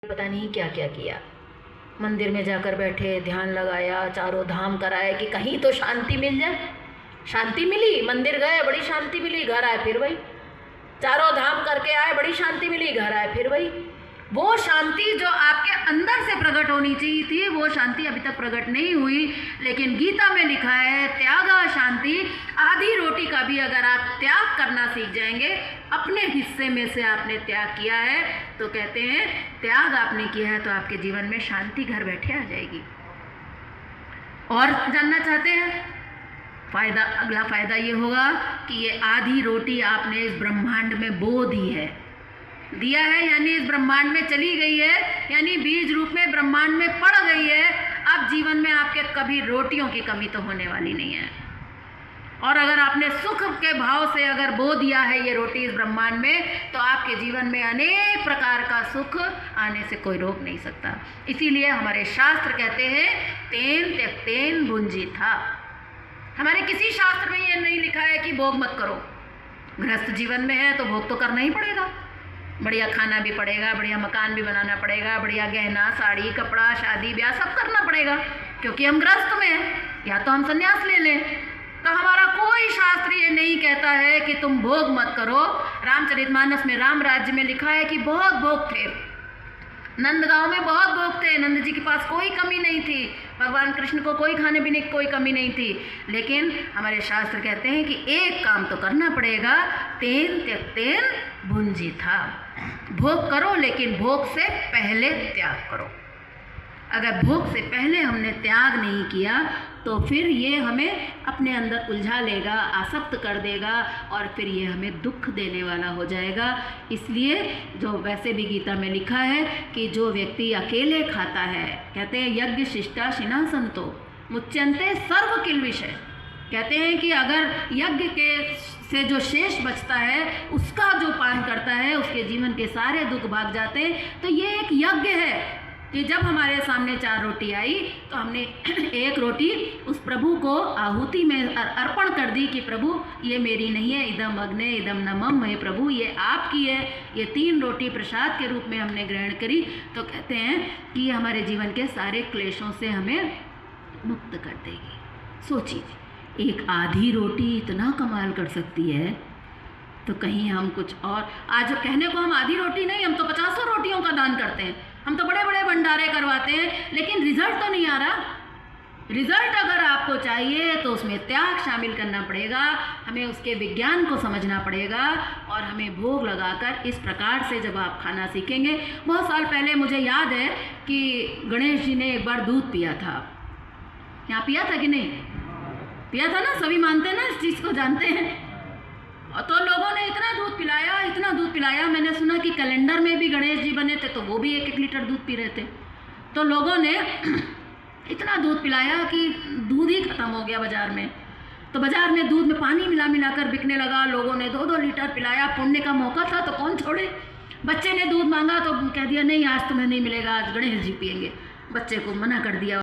पता नहीं क्या क्या किया। मंदिर में जाकर बैठे, ध्यान लगाया, चारों धाम कराए कि कहीं तो शांति मिल जाए। शांति मिली, मंदिर गए बड़ी शांति मिली, घर आए फिर वही। चारों धाम करके आए, बड़ी शांति मिली, घर आए फिर वही। वो शांति जो आपके अंदर से प्रकट होनी चाहिए थी, वो शांति अभी तक प्रकट नहीं हुई। लेकिन गीता में लिखा है त्यागा शांति। आधी रोटी का भी अगर आप त्याग करना सीख जाएंगे, अपने हिस्से में से आपने त्याग किया है, तो कहते हैं त्याग आपने किया है तो आपके जीवन में शांति घर बैठे आ जाएगी। और जानना चाहते हैं फायदा? अगला फायदा ये होगा कि ये आधी रोटी आपने इस ब्रह्मांड में बो दी है, दिया है, यानी इस ब्रह्मांड में चली गई है, यानी बीज रूप में ब्रह्मांड में पड़ गई है। अब जीवन में आपके कभी रोटियों की कमी तो होने वाली नहीं है। और अगर आपने सुख के भाव से अगर बो दिया है ये रोटी इस ब्रह्मांड में, तो आपके जीवन में अनेक प्रकार का सुख आने से कोई रोक नहीं सकता। इसीलिए हमारे शास्त्र कहते हैं तेन त्यक्तेन भुंजीथा। हमारे किसी शास्त्र में ये नहीं लिखा है कि भोग मत करो। गृहस्थ जीवन में है तो भोग तो करना ही पड़ेगा। बढ़िया खाना भी पड़ेगा, बढ़िया मकान भी बनाना पड़ेगा, बढ़िया गहना साड़ी कपड़ा शादी ब्याह सब करना पड़ेगा, क्योंकि हम गृहस्थ में हैं। या तो हम संन्यास ले लें। तो हमारा कोई शास्त्र ये नहीं कहता है कि तुम भोग मत करो। रामचरितमानस में राम राज्य में लिखा है कि बहुत भोग थे, नंदगांव में बहुत भोग थे, नंद जी के पास कोई कमी नहीं थी, भगवान कृष्ण को कोई खाने पीने की कोई कमी नहीं थी। लेकिन हमारे शास्त्र कहते हैं कि एक काम तो करना पड़ेगा, तेन त्यक्तेन भुंजीथा। भोग करो, लेकिन भोग से पहले त्याग करो। अगर भोग से पहले हमने त्याग नहीं किया तो फिर ये हमें अपने अंदर उलझा लेगा, आसक्त कर देगा, और फिर ये हमें दुख देने वाला हो जाएगा। इसलिए जो वैसे भी गीता में लिखा है कि जो व्यक्ति अकेले खाता है, कहते हैं यज्ञ शिष्टा शिना संतो मुच्यंते सर्व किल विषय। कहते हैं कि अगर यज्ञ के से जो शेष बचता है उसका जो पान करता है, उसके जीवन के सारे दुख भाग जाते हैं। तो ये एक यज्ञ है कि जब हमारे सामने 4 रोटी आई तो हमने एक रोटी उस प्रभु को आहुति में अर्पण कर दी कि प्रभु ये मेरी नहीं है, इदम अग्ने इदम नमम, हे प्रभु ये आपकी है। ये 3 रोटी प्रसाद के रूप में हमने ग्रहण करी। तो कहते हैं कि ये हमारे जीवन के सारे क्लेशों से हमें मुक्त कर देगी। सोचिए, एक आधी रोटी इतना कमाल कर सकती है, तो कहीं हम कुछ और आज कहने को हम आधी रोटी नहीं, हम तो 50 रोटियों का दान करते हैं, हम तो बड़े बड़े भंडारे करवाते हैं, लेकिन रिजल्ट तो नहीं आ रहा। रिजल्ट अगर आपको चाहिए तो उसमें त्याग शामिल करना पड़ेगा, हमें उसके विज्ञान को समझना पड़ेगा, और हमें भोग लगाकर इस प्रकार से जब आप खाना सीखेंगे। बहुत साल पहले मुझे याद है कि गणेश जी ने एक बार दूध पिया था। यहाँ पिया था कि नहीं पिया था ना? सभी मानते हैं ना, इस चीज़ को जानते हैं। तो लोगों ने इतना दूध पिलाया, इतना दूध पिलाया। मैंने सुना कि कैलेंडर में भी गणेश जी बने थे तो वो भी 1-1 लीटर दूध पी रहे थे। तो लोगों ने इतना दूध पिलाया कि दूध ही ख़त्म हो गया बाज़ार में। तो बाज़ार में दूध में पानी मिला मिला कर बिकने लगा। लोगों ने 2-2 लीटर पिलाया। पुण्य का मौका था तो कौन छोड़े। बच्चे ने दूध मांगा तो कह दिया नहीं आज तुम्हें नहीं मिलेगा, आज गणेश जी पिएंगे। बच्चे को मना कर दिया।